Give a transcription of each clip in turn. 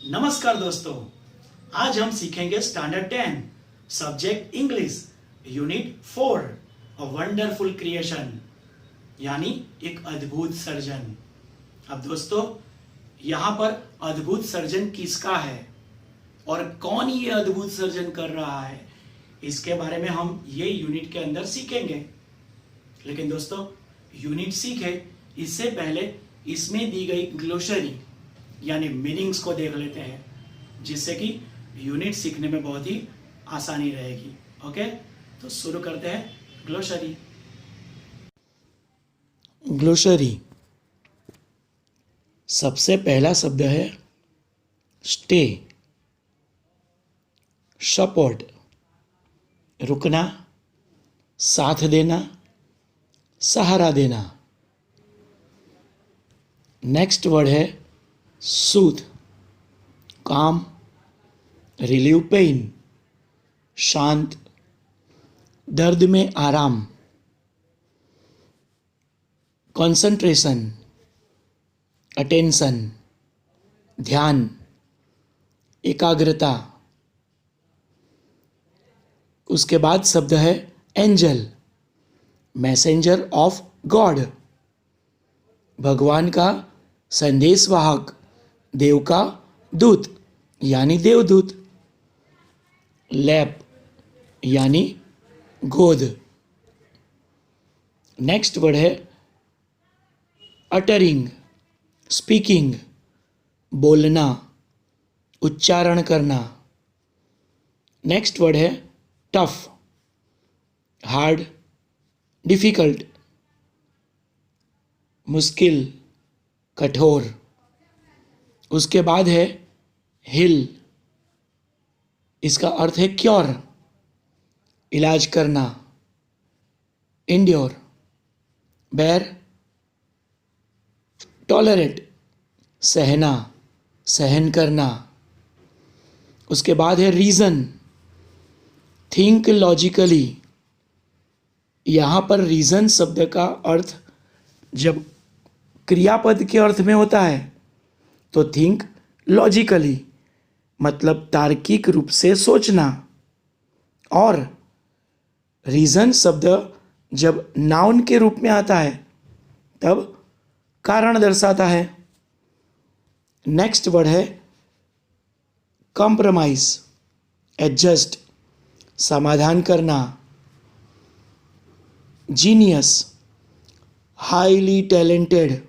नमस्कार दोस्तों, आज हम सीखेंगे standard 10 subject English unit 4 a wonderful creation यानी एक अद्भुत सर्जन। अब दोस्तों, यहाँ पर अद्भुत सर्जन किसका है और कौन ये अद्भुत सर्जन कर रहा है, इसके बारे में हम ये यूनिट के अंदर सीखेंगे। लेकिन दोस्तों, यूनिट सीखे इससे पहले इसमें दी गई ग्लोसरी यानी मीनिंग्स को देख लेते हैं, जिससे कि यूनिट सीखने में बहुत ही आसानी रहेगी। ओके, तो शुरू करते हैं ग्लोसरी। ग्लोसरी, सबसे पहला शब्द है स्टे। सपोर्ट, रुकना, साथ देना, सहारा देना। नेक्स्ट वर्ड है सूथ, काम, रिलीव पेन, शांत, दर्द में आराम। कंसंट्रेशन, अटेंशन, ध्यान, एकाग्रता। उसके बाद शब्द है एंजल, मैसेंजर ऑफ गॉड, भगवान का संदेशवाहक, देव का दूत यानी देवदूत। लैप यानी गोद। नेक्स्ट वर्ड है अटरिंग, स्पीकिंग, बोलना, उच्चारण करना। नेक्स्ट वर्ड है टफ, हार्ड, डिफिकल्ट, मुश्किल, कठोर। उसके बाद है हिल, इसका अर्थ है क्योर, इलाज करना। इंड्योर, बेर, टॉलरेट, सहना, सहन करना। उसके बाद है रीजन, थिंक लॉजिकली। यहाँ पर रीजन शब्द का अर्थ जब क्रियापद के अर्थ में होता है तो थिंक लॉजिकली मतलब तार्किक रूप से सोचना, और रीजन शब्द जब नाउन के रूप में आता है तब कारण दर्शाता है। नेक्स्ट वर्ड है कॉम्प्रोमाइज, एडजस्ट, समाधान करना। जीनियस, हाईली टैलेंटेड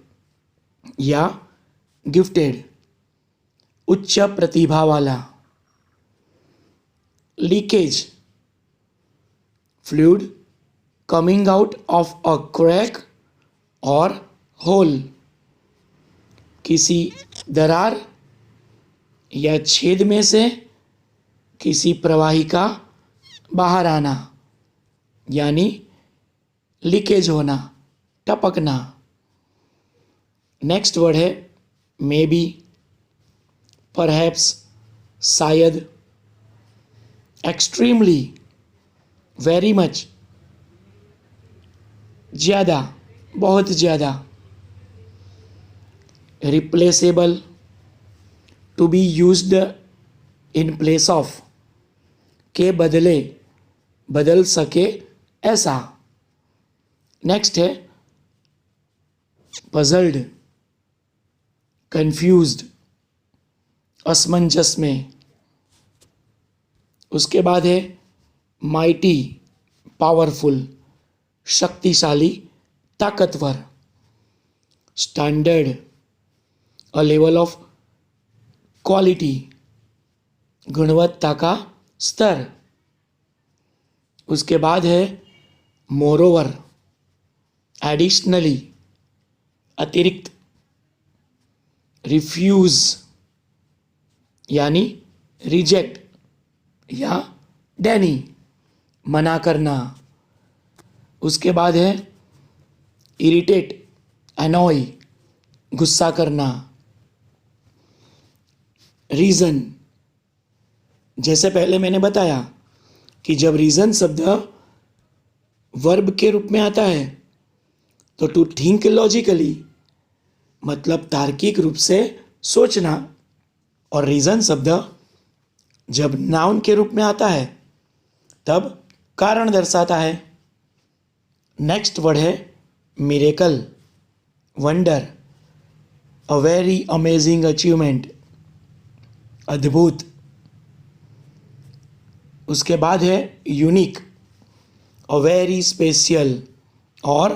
या गिफ्टेड, उच्च प्रतिभा वाला। Leakage, fluid coming out of a crack और होल, किसी दरार या छेद में से किसी प्रवाहिका बाहर आना यानी लीकेज होना, टपकना। नेक्स्ट वर्ड है मे बी, परहैप्स, शायद। एक्सट्रीमली, वेरी मच, ज़्यादा, बहुत ज़्यादा। Replaceable, to be used in place of, के बदले, बदल सके ऐसा। नेक्स्ट है पजल्ड, कंफ्यूज्ड, असमंजस में। उसके बाद है माइटी, पावरफुल, शक्तिशाली, ताकतवर। Standard, a level of quality, गुणवत्ता का स्तर। उसके बाद है मोरोवर, एडिशनली, अतिरिक्त। रिफ्यूज यानी रिजेक्ट या डेनी, मना करना। उसके बाद है इरिटेट, अनॉय, गुस्सा करना। रीज़न, जैसे पहले मैंने बताया कि जब रीज़न शब्द वर्ब के रूप में आता है तो टू थिंक लॉजिकली मतलब तार्किक रूप से सोचना, और रीज़न शब्द जब नाउन के रूप में आता है तब कारण दर्शाता है। नेक्स्ट वर्ड है miracle, wonder, a very amazing achievement, अद्भुत। उसके बाद है यूनिक, अ वेरी स्पेशल और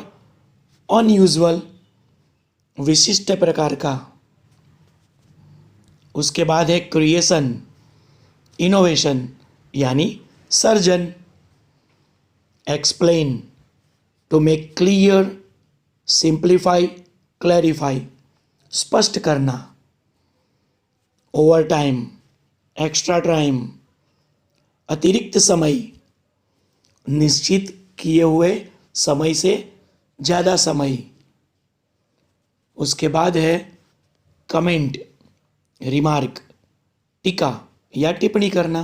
अनयूजुअल, विशिष्ट प्रकार का। उसके बाद है क्रिएशन, इनोवेशन यानी सर्जन। Explain, to make clear, simplify, clarify, स्पष्ट करना। ओवर टाइम, एक्स्ट्रा टाइम, अतिरिक्त समय, निश्चित किए हुए समय से ज़्यादा समय। उसके बाद है कमेंट, रिमार्क, टीका या टिप्पणी करना।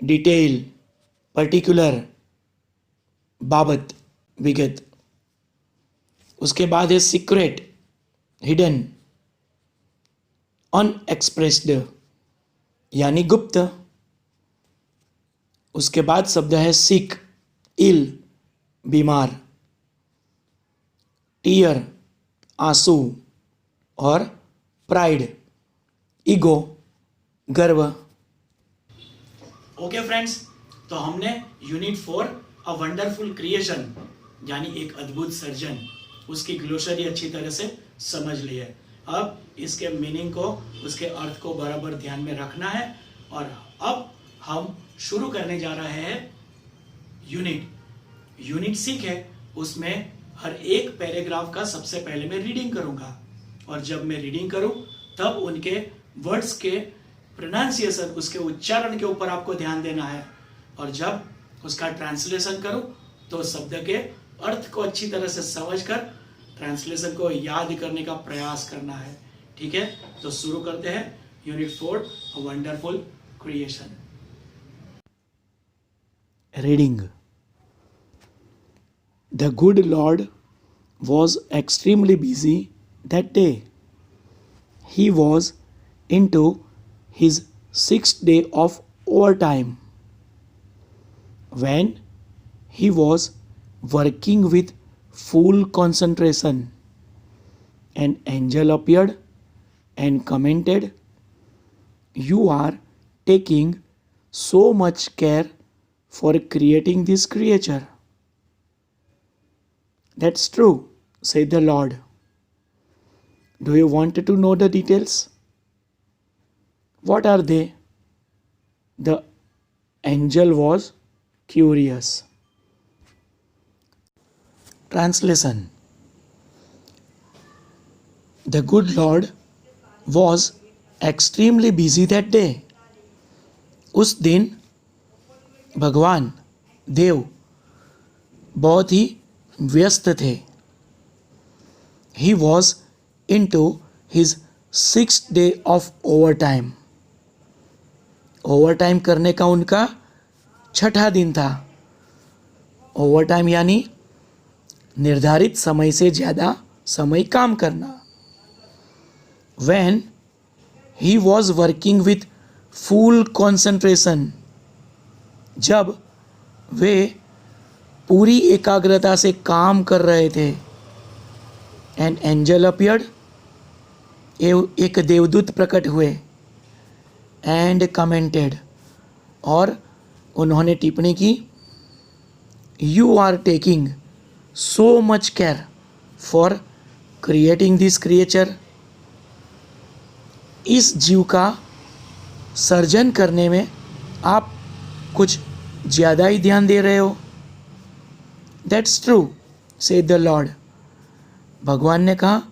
डिटेल, पर्टिकुलर, बाबत, विगत। उसके बाद है सीक्रेट, हिडन, अनएक्सप्रेस्ड यानी गुप्त। उसके बाद शब्द है सिक, इल, बीमार। टीयर, आंसू और प्राइड, ईगो, गर्व। ओके फ्रेंड्स, तो हमने यूनिट 4 अ वंडरफुल क्रिएशन यानी एक अद्भुत सर्जन उसकी ग्लोसरी अच्छी तरह से समझ ली है। अब इसके मीनिंग को, उसके अर्थ को बराबर ध्यान में रखना है। और अब हम शुरू करने जा रहे हैं यूनिट 6 है। उसमें हर एक पैराग्राफ का सबसे पहले मैं रीडिंग करूंगा और जब मैं रीडिंग करूं तब उनके वर्ड्स के प्रोनाउंसिएशन, उसके उच्चारण के ऊपर आपको ध्यान देना है। और जब उसका ट्रांसलेशन करूं तो शब्द के अर्थ को अच्छी तरह से समझकर ट्रांसलेशन को याद करने का प्रयास करना है। ठीक है, तो शुरू करते हैं unit 4 a wonderful creation. Reading. The good Lord was extremely busy that day. He was into his 6th day of overtime. When he was working with full concentration, an angel appeared and commented, "You are taking so much care for creating this creature." "That's true," said the Lord. "Do you want to know the details?" "What are they?" The angel was curious. Translation. The good Lord was extremely busy that day. उस दिन भगवान देव बहुत ही व्यस्त थे। He was into his 6th day of overtime. Overtime करने का उनका 6ठा दिन था। ओवरटाइम यानी निर्धारित समय से ज़्यादा समय काम करना। When he was working with full concentration, जब वे पूरी एकाग्रता से काम कर रहे थे। An angel appeared, एक देवदूत प्रकट हुए। And commented, और उन्होंने टिप्पणी की, "You are taking so much care for creating this creature." इस जीव का सर्जन करने में आप कुछ ज़्यादा ही ध्यान दे रहे हो। "That's true," said the Lord. भगवान ने कहा,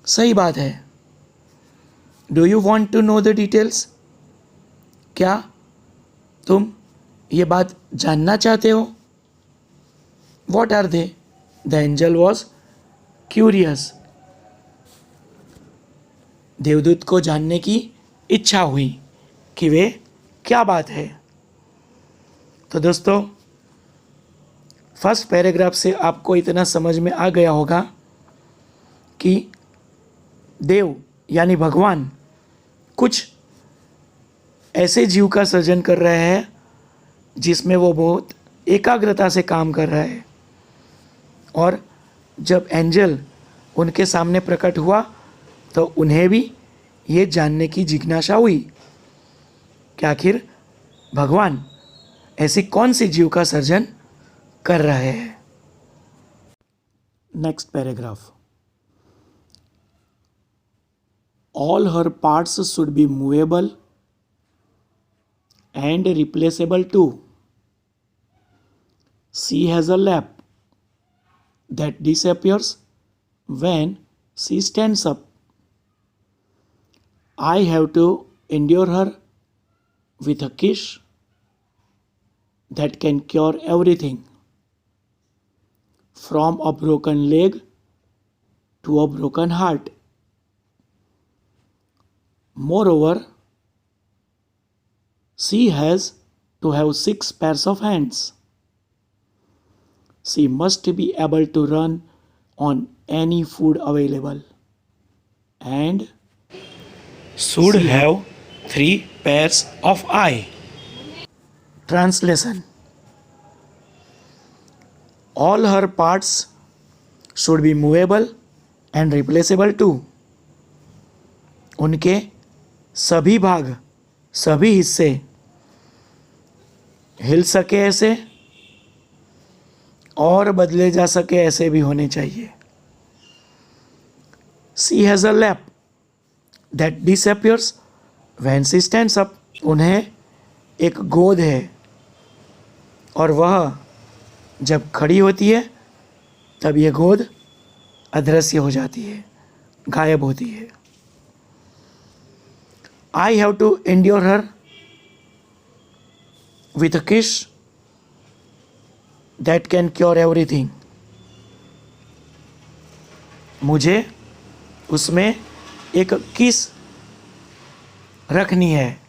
सही बात है। "Do you want to know the details?" क्या तुम ये बात जानना चाहते हो? "What are they?" The angel was curious. देवदूत को जानने की इच्छा हुई कि वे क्या बात है। तो दोस्तों, फर्स्ट पैराग्राफ से आपको इतना समझ में आ गया होगा कि देव यानी भगवान कुछ ऐसे जीव का सृजन कर रहे हैं जिसमें वो बहुत एकाग्रता से काम कर रहा है। और जब एंजल उनके सामने प्रकट हुआ तो उन्हें भी ये जानने की जिज्ञासा हुई कि आखिर भगवान ऐसी कौन सी जीव का सर्जन कर रहे हैं। Next paragraph. All her parts should be movable and replaceable too. She has a lap that disappears when she stands up. I have to endure her with a kiss that can cure everything, from a broken leg to a broken heart. Moreover, she has to have 6 pairs of hands. She must be able to run on any food available and should have 3 pairs of eyes. Translation. All her parts should be movable and replaceable too. उनके सभी भाग, सभी हिस्से हिल सके ऐसे और बदले जा सके ऐसे भी होने चाहिए। She has a lap that disappears when she stands up. उन्हें एक गोद है और वह जब खड़ी होती है तब यह गोद अदृश्य हो जाती है, गायब होती है। I have to endure her with a kiss that can cure everything. मुझे उसमें एक किस रखनी है,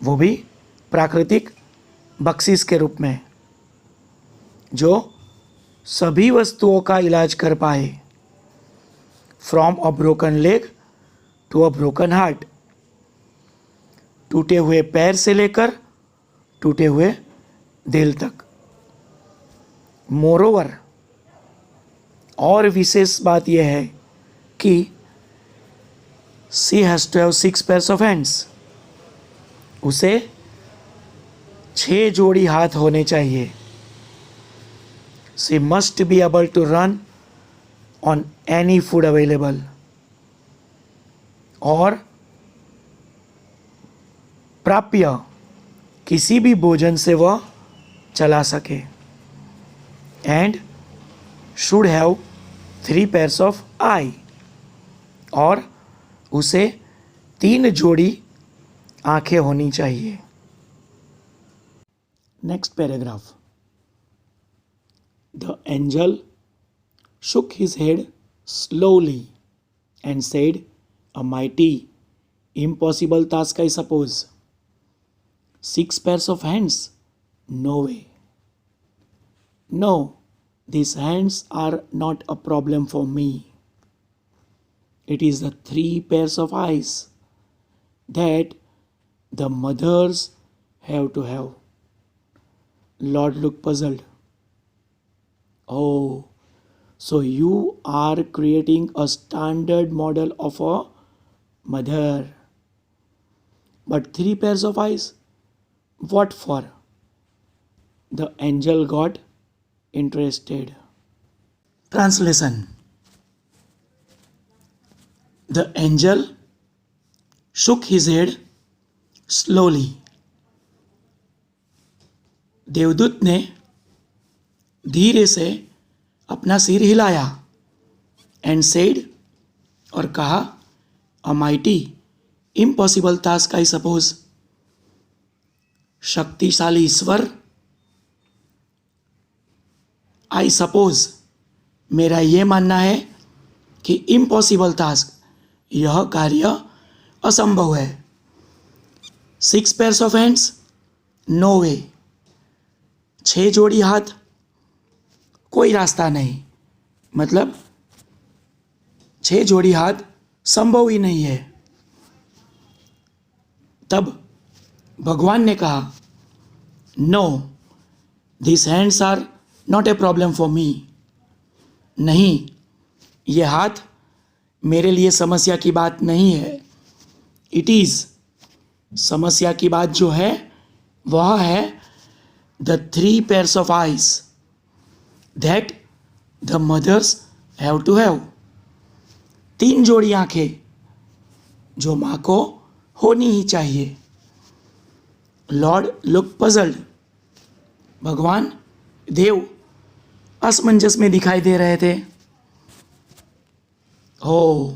वो भी प्राकृतिक बख्शिश के रूप में, जो सभी वस्तुओं का इलाज कर पाए। From a broken leg to a broken heart. टूटे हुए पैर से लेकर टूटे हुए दिल तक। मोरोवर, और विशेष बात यह है कि she has to have 6 pairs of hands. उसे 6 जोड़ी हाथ होने चाहिए। She must be able to run on any food available, और प्राप्य किसी भी भोजन से वह चला सके। And should have 3 pairs of eye, और उसे 3 जोड़ी आंखें होनी चाहिए। Next paragraph. The angel shook his head slowly and said, "A mighty, impossible task, I suppose. 6 pairs of hands? No way. No, these hands are not a problem for me. It is the 3 pairs of eyes that the mothers have to have." Lord looked puzzled. Oh, so you are creating a standard model of a mother. But 3 pairs of eyes? What for? The angel got interested. Translation. The angel shook his head slowly. देवदूत ने धीरे से अपना सिर हिलाया। And said, और कहा, अ mighty impossible task, I suppose. शक्तिशाली ईश्वर, आई सपोज, मेरा ये मानना है कि इम्पॉसिबल टास्क, यह कार्य असंभव है। 6 pairs of hands? नो वे। 6 जोड़ी हाथ? कोई रास्ता नहीं। मतलब 6 जोड़ी हाथ संभव ही नहीं है। तब भगवान ने कहा, no, this hands are not a problem for me. नहीं, ये हाथ मेरे लिए समस्या की बात नहीं है। इट इज़, समस्या की बात जो है वह है the 3 pairs of eyes that the mothers have to have। 3 जोड़ी आंखें जो माँ को होनी ही चाहिए। लॉर्ड लुक पजल्ड, भगवान देव असमंजस में दिखाई दे रहे थे। Oh,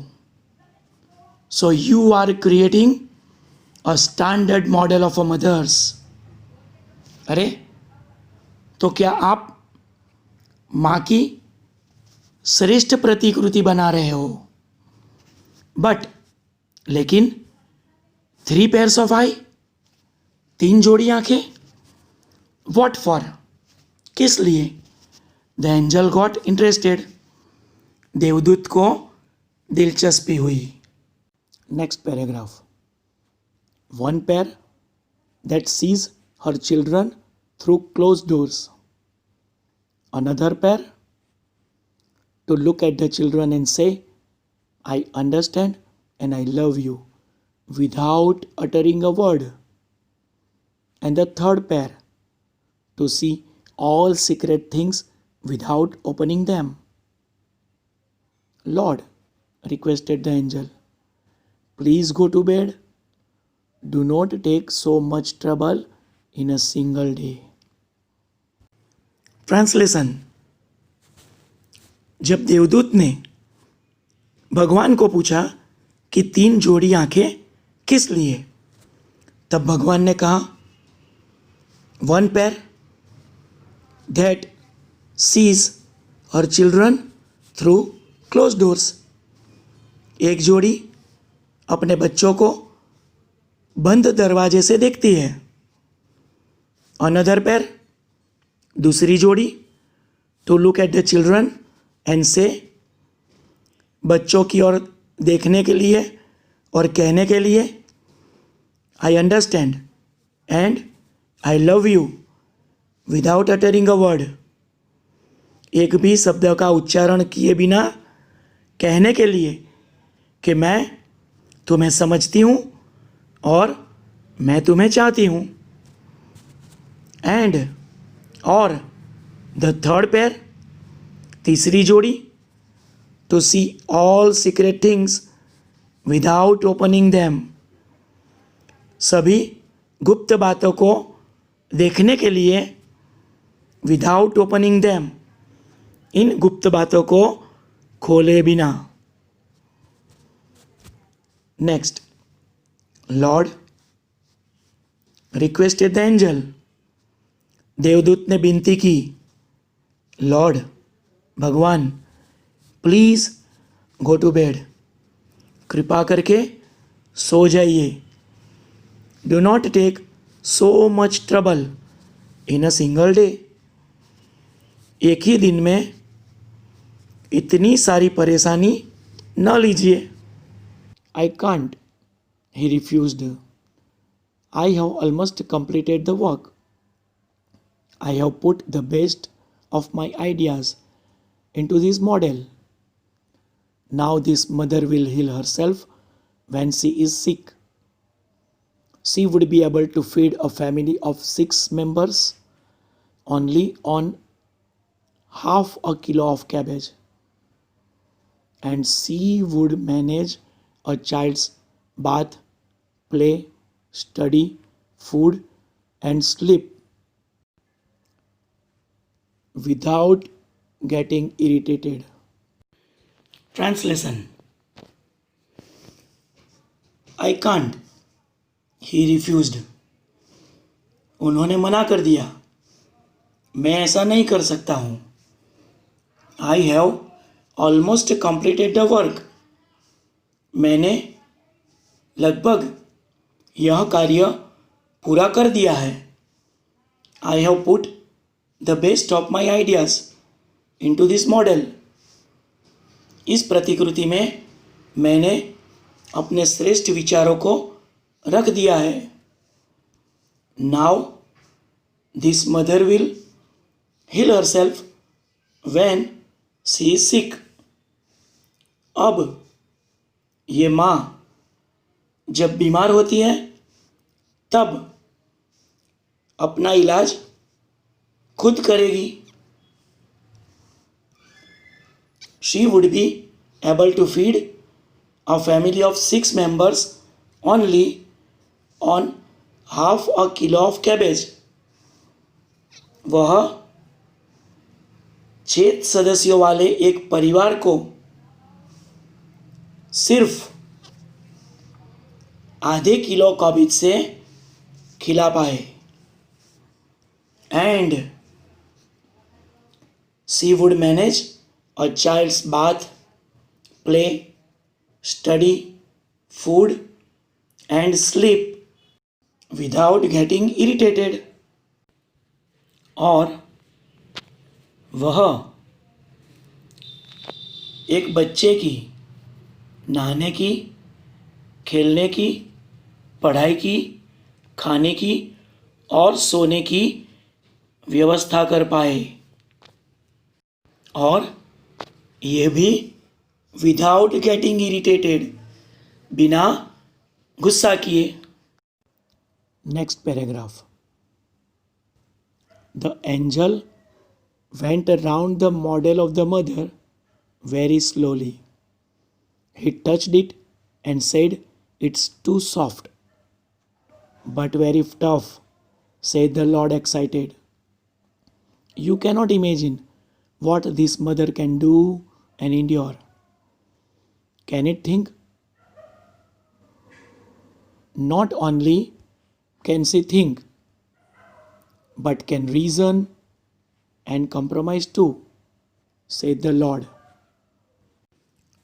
so you are creating a standard model of a mothers। अरे, तो क्या आप माँ की श्रेष्ठ प्रतिकृति बना रहे हो? बट लेकिन 3 pairs of eye, 3 जोड़ी आंखें, वॉट फॉर, किस लिए? द एंजल गॉट इंटरेस्टेड, देवदूत को दिलचस्पी हुई। Next paragraph. 1 pair that sees her children through closed doors, another pair to look at the children and say, I understand and I love you without uttering a word, and the 3rd pair to see all secret things without opening them. Lord, requested the angel, please go to bed. Do not take so much trouble in a single day. Translation. जब देवदूत ने भगवान को पूछा कि 3 जोड़ी आंखें किस लिए, तब भगवान ने कहा, 1 pair that sees her children through closed doors। एक जोड़ी अपने बच्चों को बंद दरवाजे से देखती है। अनदर पैर, दूसरी जोड़ी, to look at the children and say, बच्चों की ओर देखने के लिए और कहने के लिए, I understand and I love you without uttering a word. एक भी शब्द का उच्चारण किए बिना कहने के लिए कि मैं तुम्हें समझती हूँ और मैं तुम्हें चाहती हूँ। एंड, और, द 3rd पेयर, तीसरी जोड़ी, to see all secret things without opening them, सभी गुप्त बातों को देखने के लिए, विदाउट ओपनिंग देम, इन गुप्त बातों को खोले बिना। Next, Lord requested the angel, देवदूत ने विनती की, लॉर्ड, भगवान, प्लीज़ गो टू बेड, कृपा करके सो जाइए। Do not take so much trouble in a single day, एक ही दिन में इतनी सारी परेशानी न लीजिए। I can't, he refused. I have almost completed the work. I have put the best of my ideas into this model. Now this mother will heal herself when she is sick. She would be able to feed a family of 6 members only on half a kilo of cabbage. And she would manage a child's bath, play, study, food, and sleep without getting irritated. Translation. I can't, he refused. उन्होंने मना कर दिया, मैं ऐसा नहीं कर सकता हूँ। I have almost completed the work. मैंने लगभग यह कार्य पूरा कर दिया है। I have put the best of my ideas into this model. इस प्रतिकृति में मैंने अपने श्रेष्ठ विचारों को रख दिया है। Now this mother will heal herself when she is sick. अब ये माँ जब बीमार होती है तब अपना इलाज खुद करेगी। She would be able to feed a family of 6 members only on half a kilo of cabbage. वह 6 सदस्यों वाले एक परिवार को सिर्फ आधे किलो काबिज से खिला पाए। And she would manage a child's bath, play, study, food and sleep without getting irritated. और वह एक बच्चे की नहाने की, खेलने की, पढ़ाई की, खाने की और सोने की व्यवस्था कर पाए, और ये भी विदाउट गेटिंग इरिटेटेड, बिना गुस्सा किए। Next paragraph. The angel went around the model of the mother very slowly. He touched it and said, "It's too soft." "But very tough," said the Lord, excited. "You cannot imagine what this mother can do and endure. Can it think? Not only can she think, but can reason and compromise too," said the Lord.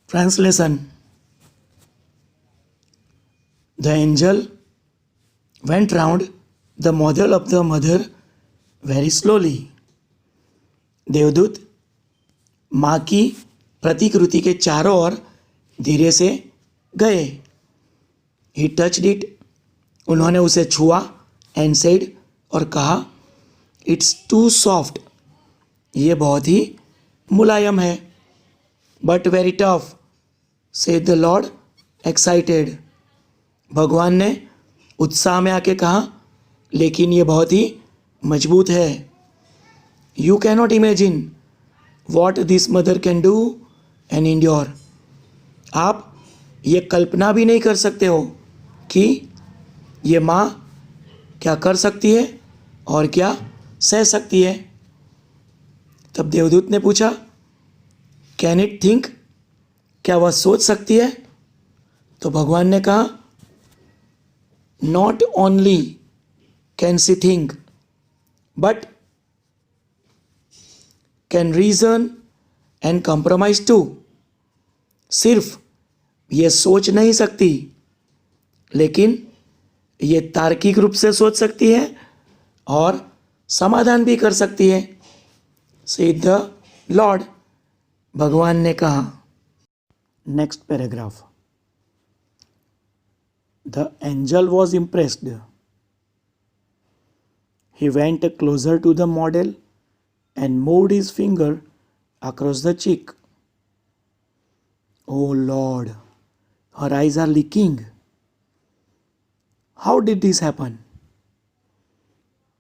Translation. The angel went round the model of the mother very slowly. देवदूत माँ की प्रतिकृति के चारों ओर धीरे से गए। He touched it. उन्होंने उसे छुआ। And said, और कहा, "It's too soft." ये बहुत ही मुलायम है। "But very tough," said the Lord, excited. भगवान ने उत्साह में आके कहा, लेकिन ये बहुत ही मजबूत है। "You cannot imagine what this mother can do and endure." आप ये कल्पना भी नहीं कर सकते हो कि ये माँ क्या कर सकती है और क्या सह सकती है। तब देवदूत ने पूछा, कैन इट थिंक, क्या वह सोच सकती है? तो भगवान ने कहा, not only can she think but can reason and compromise too. सिर्फ ये सोच नहीं सकती, लेकिन ये तार्किक रूप से सोच सकती है और समाधान भी कर सकती है। सेड द लॉर्ड, भगवान ने कहा। Next paragraph. The angel was impressed. He went closer to the model and moved his finger across the cheek. "Oh Lord, her eyes are leaking. How did this happen?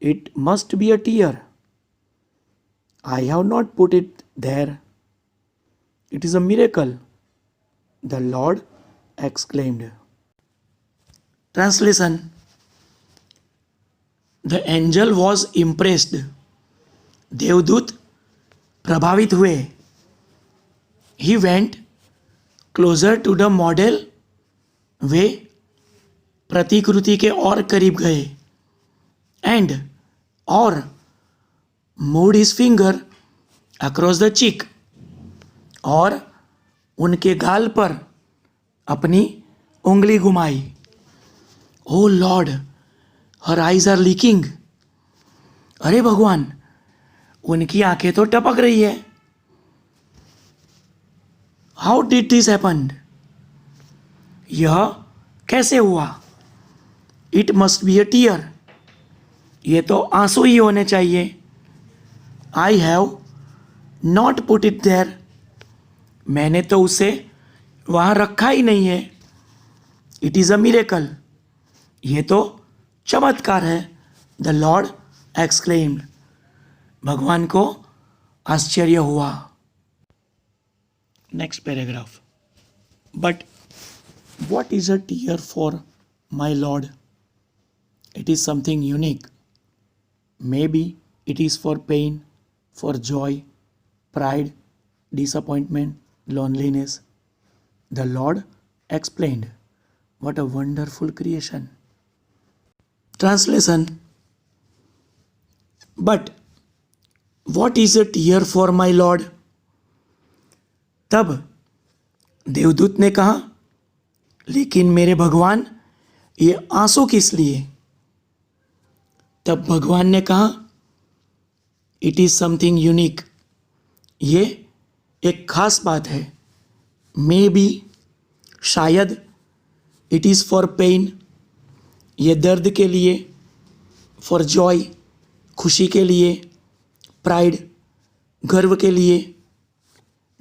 It must be a tear. I have not put it there. It is a miracle," the Lord exclaimed. Translation. The angel was impressed. देवदूत प्रभावित हुए। He went closer to the model, वे प्रतिकृति के और करीब गए। And और moved his finger across the cheek, और उनके गाल पर अपनी उंगली घुमाई। Oh lord, her eyes are leaking. अरे भगवान, उनकी आंखें तो टपक रही है। How did this happen? यह कैसे हुआ? It must be a tear, ये तो आंसू ही होने चाहिए। I have not put it there, मैंने तो उसे वहाँ रखा ही नहीं है। इट इज़ अ मिरेकल, ये तो चमत्कार है। द लॉर्ड एक्सक्लेम्ड, भगवान को आश्चर्य हुआ। Next paragraph, but what is a tear for my Lord? It is something unique. Maybe it is for pain, for joy, pride, disappointment, loneliness. The Lord explained. What a wonderful creation. Translation, but what is a tear for my Lord? तब देवदूत ने कहा, लेकिन मेरे भगवान, ये आंसू किस लिए? तब भगवान ने कहा, इट इज समथिंग यूनिक, ये एक खास बात है। मे बी, शायद, इट इज़ फॉर पेन, ये दर्द के लिए, फॉर जॉय, खुशी के लिए, प्राइड, गर्व के लिए,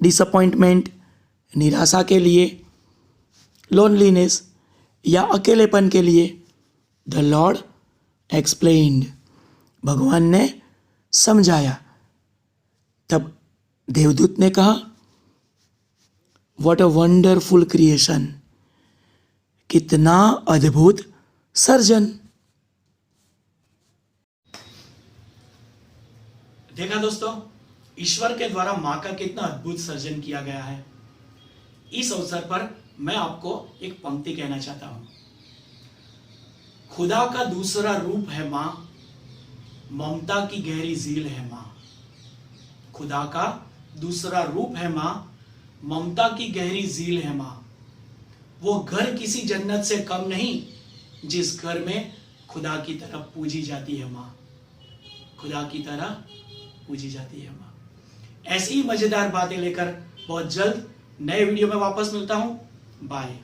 डिसअपॉइंटमेंट, निराशा के लिए, लोनलीनेस या अकेलेपन के लिए। द लॉर्ड एक्सप्लेन्ड, भगवान ने समझाया। तब देवदूत ने कहा, व्हाट अ वंडरफुल क्रिएशन, कितना अद्भुत सर्जन। देखा दोस्तों, ईश्वर के द्वारा मां का कितना अद्भुत सर्जन किया गया है। इस अवसर पर मैं आपको एक पंक्ति कहना चाहता हूं। खुदा का दूसरा रूप है मां, ममता की गहरी झील है मां। खुदा का दूसरा रूप है मां, ममता की गहरी झील है मां। वो घर किसी जन्नत से कम नहीं, जिस घर में खुदा की तरह पूजी जाती है मां। खुदा की तरह पूजी जाती है मां। ऐसी ही मजेदार बातें लेकर बहुत जल्द नए वीडियो में वापस मिलता हूं। बाय।